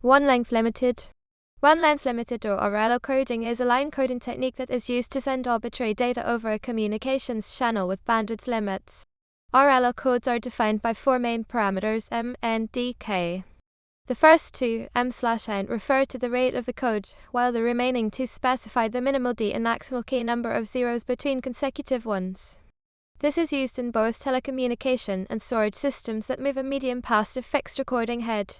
One-length limited. One-length limited or RLL coding is a line coding technique that is used to send arbitrary data over a communications channel with bandwidth limits. RLL codes are defined by four main parameters m, n, d, k. The first two, m/n, refer to the rate of the code, while the remaining two specify the minimal d and maximal k number of zeros between consecutive ones. This is used in both telecommunication and storage systems that move a medium past a fixed recording head.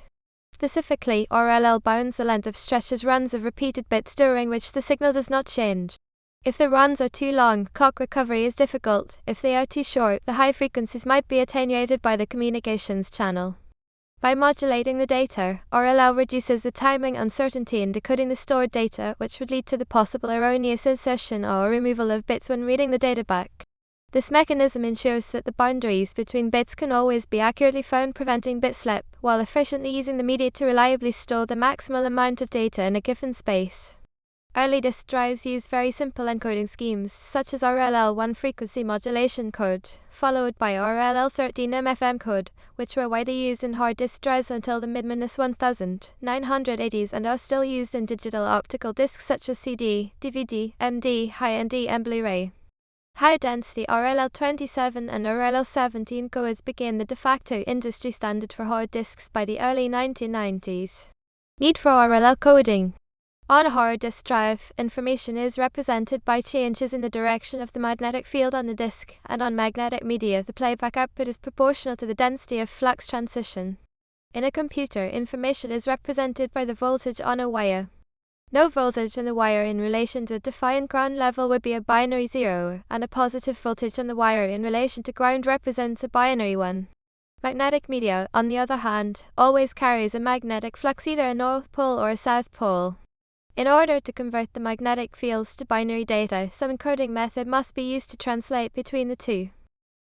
Specifically, RLL bounds the length of stretches runs of repeated bits during which the signal does not change. If the runs are too long, clock recovery is difficult. If they are too short, the high frequencies might be attenuated by the communications channel. By modulating the data, RLL reduces the timing uncertainty in decoding the stored data, which would lead to the possible erroneous insertion or removal of bits when reading the data back. This mechanism ensures that the boundaries between bits can always be accurately found, preventing bit slip, while efficiently using the media to reliably store the maximal amount of data in a given space. Early disk drives used very simple encoding schemes, such as RLL1 frequency modulation code, followed by RLL13 MFM code, which were widely used in hard disk drives until the mid-1980s and are still used in digital optical discs such as CD, DVD, MD, high-ND and Blu-ray. High-density RLL27 and RLL17 codes became the de facto industry standard for hard disks by the early 1990s. Need for RLL coding. On a hard disk drive, information is represented by changes in the direction of the magnetic field on the disk, and on magnetic media the playback output is proportional to the density of flux transition. In a computer, information is represented by the voltage on a wire. No voltage on the wire in relation to a defined ground level would be a binary 0, and a positive voltage on the wire in relation to ground represents a binary 1. Magnetic media, on the other hand, always carries a magnetic flux, either a north pole or a south pole. In order to convert the magnetic fields to binary data, some encoding method must be used to translate between the two.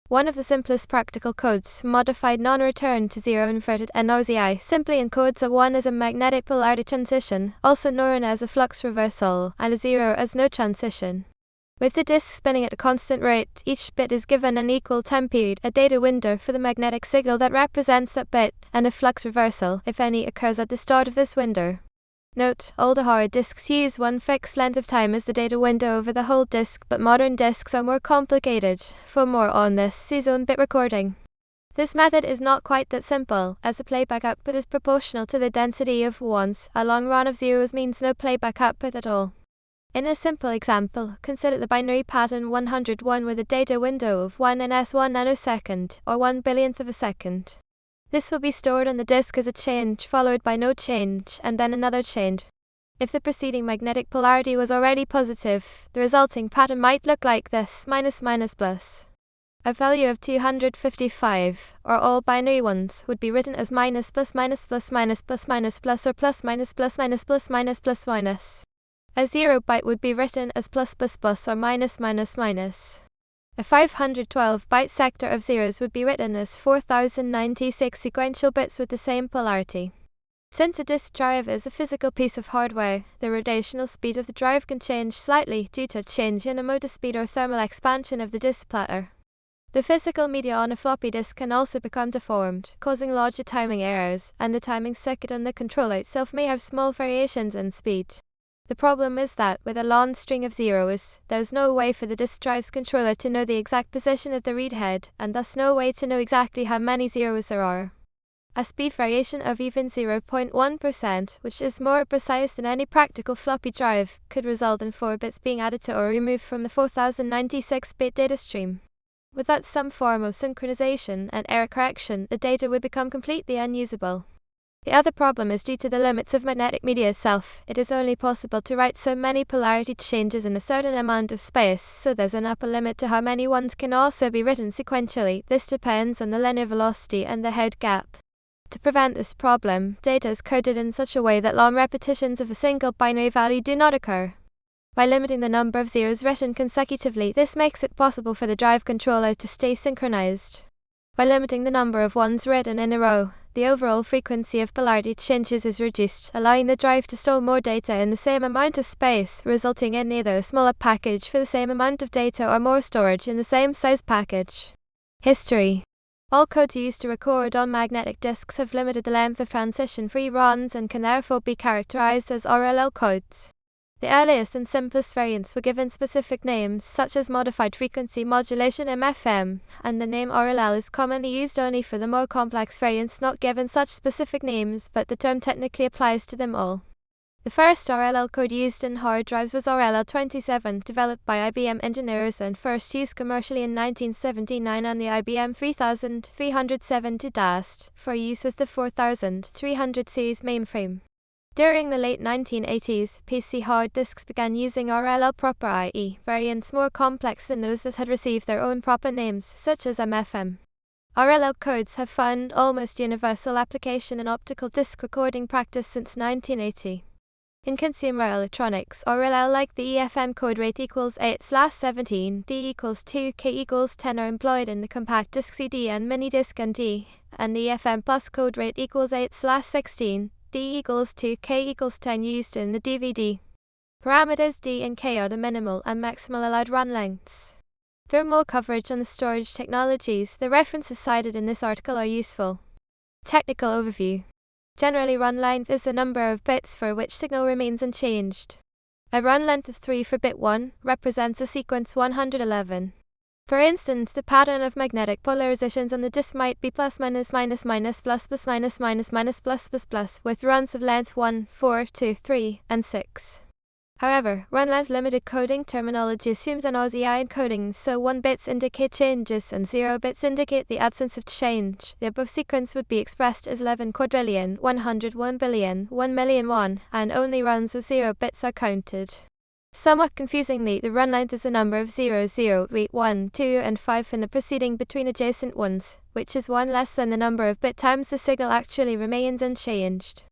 One of the simplest practical codes, modified non-return to zero inverted NRZI, simply encodes a 1 as a magnetic polarity transition, also known as a flux reversal, and a 0 as no transition. With the disk spinning at a constant rate, each bit is given an equal time period, a data window for the magnetic signal that represents that bit, and a flux reversal, if any, occurs at the start of this window. Note, older hard disks use one fixed length of time as the data window over the whole disk, but modern disks are more complicated. For more on this, see zone bit recording. This method is not quite that simple, as the playback output is proportional to the density of ones. A long run of zeros means no playback output at all. In a simple example, consider the binary pattern 101 with a data window of 1 in s1 nanosecond, or 1 billionth of a second. This will be stored on the disk as a change, followed by no change, and then another change. If the preceding magnetic polarity was already positive, the resulting pattern might look like this, minus minus plus. A value of 255, or all binary ones, would be written as minus plus minus plus minus plus minus plus or plus minus plus minus plus minus plus minus. A 0 byte would be written as plus plus plus or minus minus minus. A 512-byte sector of zeros would be written as 4096 sequential bits with the same polarity. Since a disk drive is a physical piece of hardware, the rotational speed of the drive can change slightly due to a change in the motor speed or thermal expansion of the disk platter. The physical media on a floppy disk can also become deformed, causing larger timing errors, and the timing circuit on the controller itself may have small variations in speed. The problem is that, with a long string of zeros, there is no way for the disk drive's controller to know the exact position of the read head, and thus no way to know exactly how many zeros there are. A speed variation of even 0.1%, which is more precise than any practical floppy drive, could result in 4 bits being added to or removed from the 4096-bit data stream. Without some form of synchronization and error correction, the data would become completely unusable. The other problem is due to the limits of magnetic media itself. It is only possible to write so many polarity changes in a certain amount of space, so there's an upper limit to how many ones can also be written sequentially. This depends on the linear velocity and the head gap. To prevent this problem, data is coded in such a way that long repetitions of a single binary value do not occur. By limiting the number of zeros written consecutively, this makes it possible for the drive controller to stay synchronized. By limiting the number of ones written in a row, the overall frequency of polarity changes is reduced, allowing the drive to store more data in the same amount of space, resulting in either a smaller package for the same amount of data or more storage in the same size package. History. All codes used to record on magnetic disks have limited the length of transition-free runs and can therefore be characterized as RLL codes. The earliest and simplest variants were given specific names, such as modified frequency modulation MFM, and the name RLL is commonly used only for the more complex variants not given such specific names, but the term technically applies to them all. The first RLL code used in hard drives was RLL27, developed by IBM engineers and first used commercially in 1979 on the IBM 3370 DAST, for use with the 4300 series mainframe. During the late 1980s, PC hard disks began using RLL proper, i.e., variants more complex than those that had received their own proper names, such as MFM. RLL codes have found almost universal application in optical disc recording practice since 1980. In consumer electronics, RLL like the EFM code rate equals 8/17, D equals 2, K equals 10 are employed in the compact disc CD and mini disc ND, and the EFM plus code rate equals 8/16, D equals 2, K equals 10 used in the DVD. Parameters D and K are the minimal and maximal allowed run lengths. For more coverage on the storage technologies, the references cited in this article are useful. Technical overview. Generally, run length is the number of bits for which signal remains unchanged. A run length of 3 for bit 1 represents a sequence 111. For instance, the pattern of magnetic polarizations on the disk might be plus minus minus minus plus plus minus minus minus plus plus plus, with runs of length 1, 4, 2, 3, and 6. However, run length limited coding terminology assumes an OSI encoding, so 1 bits indicate changes and 0 bits indicate the absence of change. The above sequence would be expressed as 11 quadrillion, 101 billion, 1 million 1, and only runs of 0 bits are counted. Somewhat confusingly, the run length is the number of 0, 0, 3, 1, 2, and 5 in the proceeding between adjacent ones, which is 1 less than the number of bit times the signal actually remains unchanged.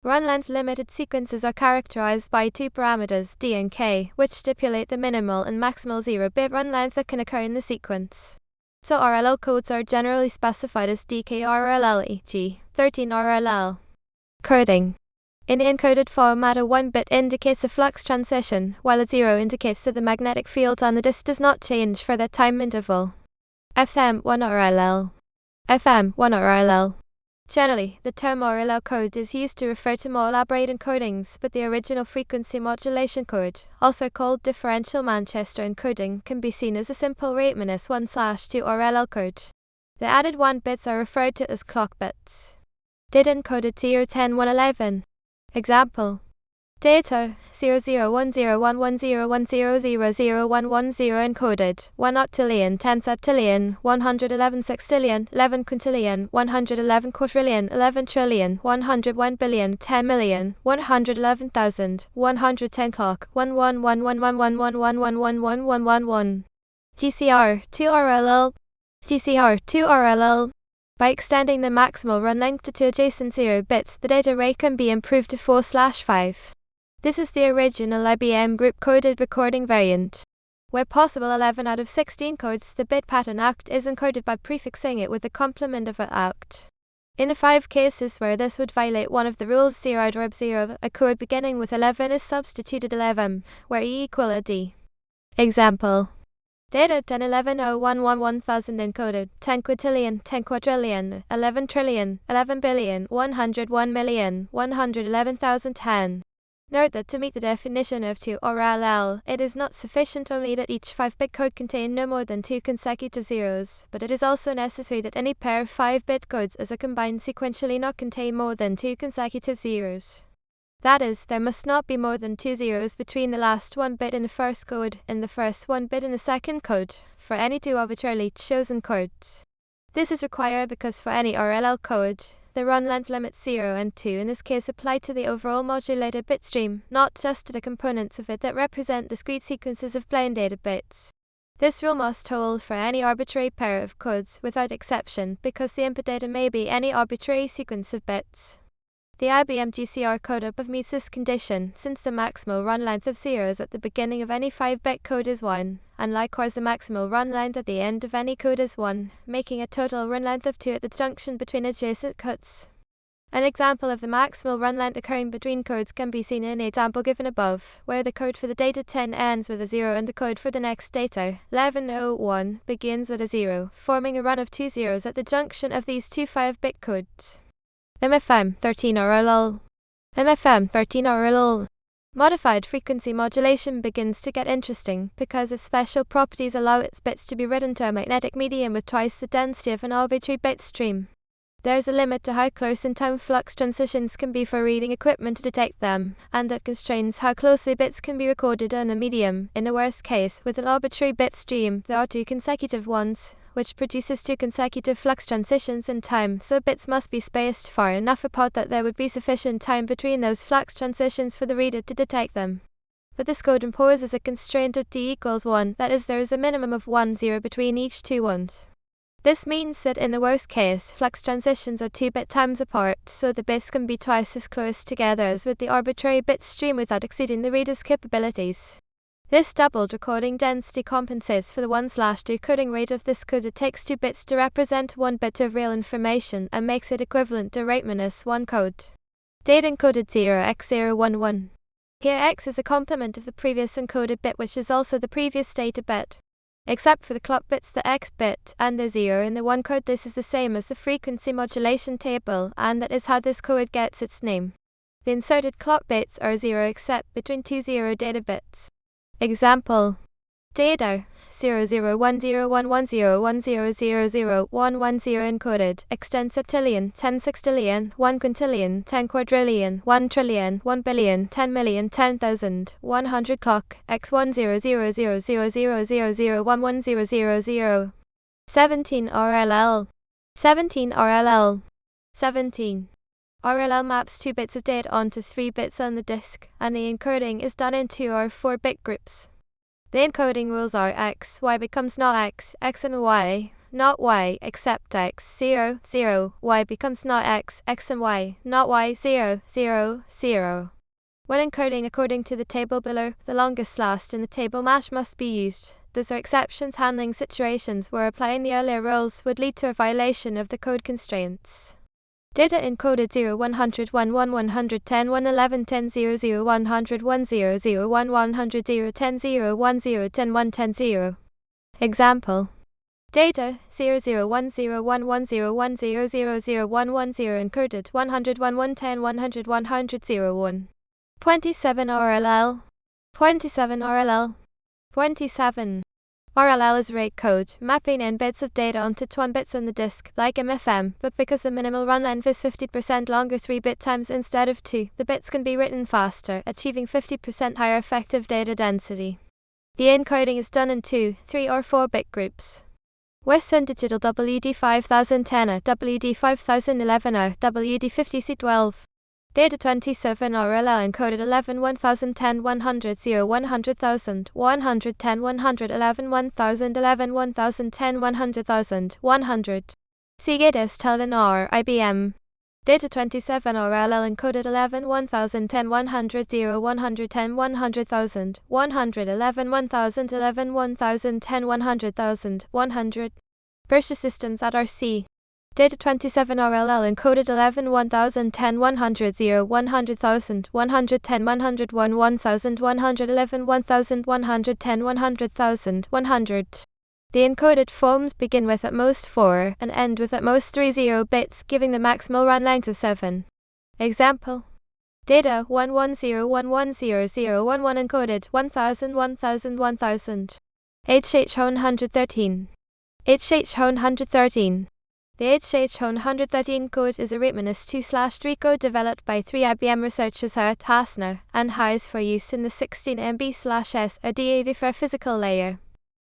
Run length limited sequences are characterized by two parameters, D and K, which stipulate the minimal and maximal 0-bit run length that can occur in the sequence. So RLL codes are generally specified as DKRLL, e.g., 13RLL. Coding. In encoded format, a 1-bit indicates a flux transition, while a 0 indicates that the magnetic field on the disk does not change for that time interval. FM1RLL. FM1RLL. Generally, the term RLL code is used to refer to more elaborate encodings, but the original frequency modulation code, also called differential Manchester encoding, can be seen as a simple rate minus 1/2 RLL code. The added 1 bits are referred to as clock bits. Data encoded 010-111. Example. Data 0010110100001110 encoded 1 octillion 10 septillion 111 sextillion 11 quintillion 111 quadrillion 11 trillion 101 billion 10 million 111,000 110 clock 1111111111111. GCR 2RLL. GCR 2RLL. By extending the maximal run length to 2 adjacent 0 bits, the data rate can be improved to 4/5. This is the original IBM group coded recording variant. Where possible, 11 out of 16 codes, the bit pattern act is encoded by prefixing it with the complement of an act. In the 5 cases where this would violate one of the rules 0 or 0, a code beginning with 11 is substituted 11, where E equal a D. Example. Data 101101111000 encoded 10 quintillion 10 quadrillion 11 trillion 11 billion 101 million 111,010. Note that to meet the definition of 2RLL, it is not sufficient only that each 5-bit code contain no more than 2 consecutive zeros, but it is also necessary that any pair of 5-bit codes as a combined sequentially not contain more than 2 consecutive zeros. That is, there must not be more than 2 zeros between the last 1 bit in the first code and the first 1 bit in the second code, for any 2 arbitrarily chosen codes. This is required because for any RLL code, the run length limits 0 and 2 in this case apply to the overall modulated bit stream, not just to the components of it that represent discrete sequences of plain data bits. This rule must hold for any arbitrary pair of codes without exception, because the input data may be any arbitrary sequence of bits. The IBM GCR code above meets this condition, since the maximal run length of zeros at the beginning of any 5-bit code is 1, and likewise the maximal run length at the end of any code is 1, making a total run length of 2 at the junction between adjacent cuts. An example of the maximal run length occurring between codes can be seen in the example given above, where the code for the data 10 ends with a 0 and the code for the next data, 1101, begins with a 0, forming a run of 2 zeros at the junction of these two 5-bit codes. MFM 13 RLL. MFM 13 RLL. Modified frequency modulation begins to get interesting because its special properties allow its bits to be written to a magnetic medium with twice the density of an arbitrary bit stream. There's a limit to how close in time flux transitions can be for reading equipment to detect them, and that constrains how closely bits can be recorded in the medium. In the worst case, with an arbitrary bit stream, there are two consecutive ones, which produces two consecutive flux transitions in time, so bits must be spaced far enough apart that there would be sufficient time between those flux transitions for the reader to detect them. But this code imposes a constraint of d equals 1, that is, there is a minimum of 1 0 between each two ones. This means that in the worst case, flux transitions are 2-bit times apart, so the bits can be twice as close together as with the arbitrary bit stream without exceeding the reader's capabilities. This doubled recording density compensates for the 1/2 coding rate of this code. It takes 2 bits to represent 1 bit of real information and makes it equivalent to rate minus 1 code. Data encoded 0x011. Here x is a complement of the previous encoded bit, which is also the previous data bit. Except for the clock bits, the x bit, and the 0 in the 1 code, this is the same as the frequency modulation table, and that is how this code gets its name. The inserted clock bits are 0 except between two 0 data bits. Example: data 0010110100000110 encoded, extends septillion, 10 sextillion, 1 quintillion, 10 quadrillion, 1 trillion, 1 billion, 10 million, 10,000, 100 clock, x100000000111000. 17 RLL. 17 RLL. 17. RLL maps 2 bits of data onto 3 bits on the disk, and the encoding is done in 2 or 4 bit groups. The encoding rules are x, y becomes not x, x and y, not y, except x, 0, 0, y becomes not x, x and y, not y, 0, 0, 0. When encoding according to the table below, the longest last in the table match must be used. Those are exceptions handling situations where applying the earlier rules would lead to a violation of the code constraints. Data encoded 0 100 1 1 110 1 11 10 0 0 100 1 0 0 1 100 0 10 0 1 0 10 1 10 0. Example: data 0 0 1 0 1 1 0 1 0 0 0 1 1 0 encoded 100 1 110 100 100 0 1. 27 RLL. 27 RLL. 27. RLL is rate code, mapping n bits of data onto 1 bits on the disk, like MFM, but because the minimal run length is 50% longer 3-bit times instead of 2, the bits can be written faster, achieving 50% higher effective data density. The encoding is done in 2, 3 or 4-bit groups. Western Digital WD5010 WD5011 WD50C12. Data 27 RLL encoded 11 1010 100 0 100,000 110 111 1000 11 1010 100,000 100. Seagate Telin R IBM. Data 27 RLL encoded 11 1010 100 0 110 100,000 111 1000 11 1010 100,000 100. Berkshire Systems at RC. Data 27 RLL encoded 11 1010 100 0 100,000 110 101 1000 111 1000 110 100,000 100. The encoded forms begin with at most 4 and end with at most 3 0 bits, giving the maximal run length of 7. Example: data 1101100011 encoded 1000 1000 1000. HH113. HH113. The HH113 code is a rate-2/3 code developed by 3 IBM researchers Hart, Hassner, and Hayes for use in the 16 MB/s a DAV for a physical layer.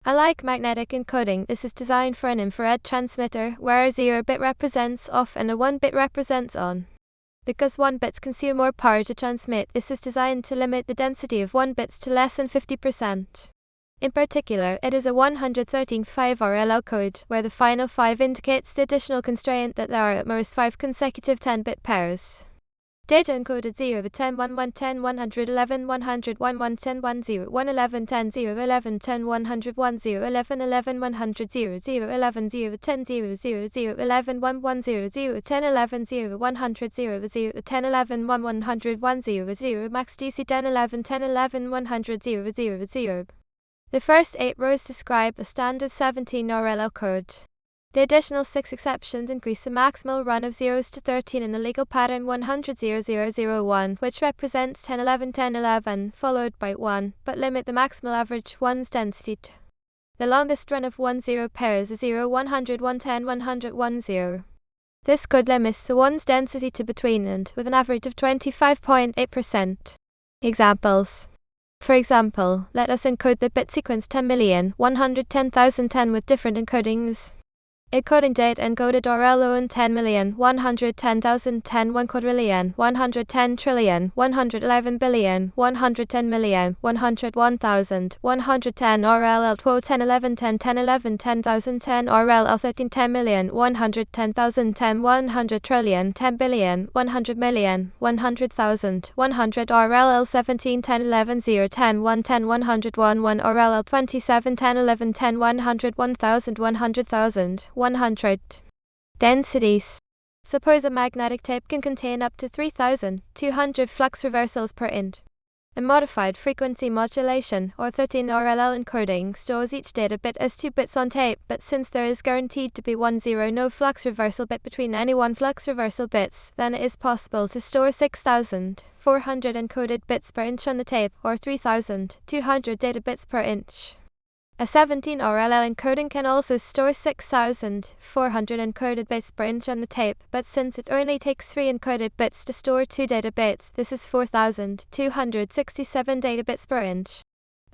Unlike magnetic encoding, this is designed for an infrared transmitter, where a 0-bit represents off and a 1-bit represents on. Because 1 bits consume more power to transmit, this is designed to limit the density of 1 bits to less than 50%. In particular, it is a 113.5 RLL code, where the final 5 indicates the additional constraint that there are at most 5 consecutive 10-bit pairs. Data encoded 0 to 10, 1, 1, 10, 111, 100, 1, 1, 10, 1, 0, 1, 11, 10, 0, 11, 10, 100, 1, 0, 11, 11, 100, 0, 0, 11, 0, 10, 0, 0, 0, 11, 1, 1, 0, 0, 10, 11, 0, 100, 0, 0, 10, 11, 1, 100, 1, 0, 0, max DC 10, 11, 10, 11, 100, 0, 0, 0. The first 8 rows describe a standard 17 RLL code. The additional 6 exceptions increase the maximal run of 0s to 13 in the legal pattern 100-0001, which represents 10-11-10-11, followed by 1, but limit the maximal average 1's density to. The longest run of 1-0 pairs is 0, 100, 110, 100, 10. This code limits the 1's density to between and, with an average of 25.8%. Examples. For example, let us encode the bit sequence 10,110,010 with different encodings. Encoding date encoded RLO 10,110,010 1 quadrillion 110 trillion 111 billion 110 million 101,000 110 RLL 12 10 11 10 10 11 10,000 10 RLL 13 10 million 110,000 10 100 trillion 10 billion 100 million 100,000 100 RLL 17 10 11 0 10 1 10 101 1 RLL 27 10 11 10 100 1000 100,000 100. Densities. Suppose a magnetic tape can contain up to 3,200 flux reversals per inch. A modified frequency modulation, or 13 RLL encoding, stores each data bit as 2 bits on tape, but since there is guaranteed to be no flux reversal bit between any 1 flux reversal bits, then it is possible to store 6,400 encoded bits per inch on the tape, or 3,200 data bits per inch. A 17 RLL encoding can also store 6,400 encoded bits per inch on the tape, but since it only takes 3 encoded bits to store 2 data bits, this is 4,267 data bits per inch.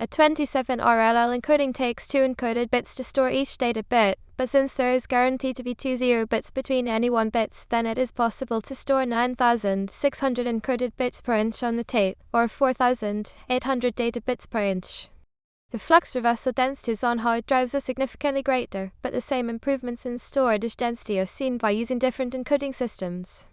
A 27 RLL encoding takes 2 encoded bits to store each data bit, but since there is guaranteed to be 2 0 bits between any 1 bits, then it is possible to store 9,600 encoded bits per inch on the tape, or 4,800 data bits per inch. The flux reversal densities on hard drives are significantly greater, but the same improvements in storage density are seen by using different encoding systems.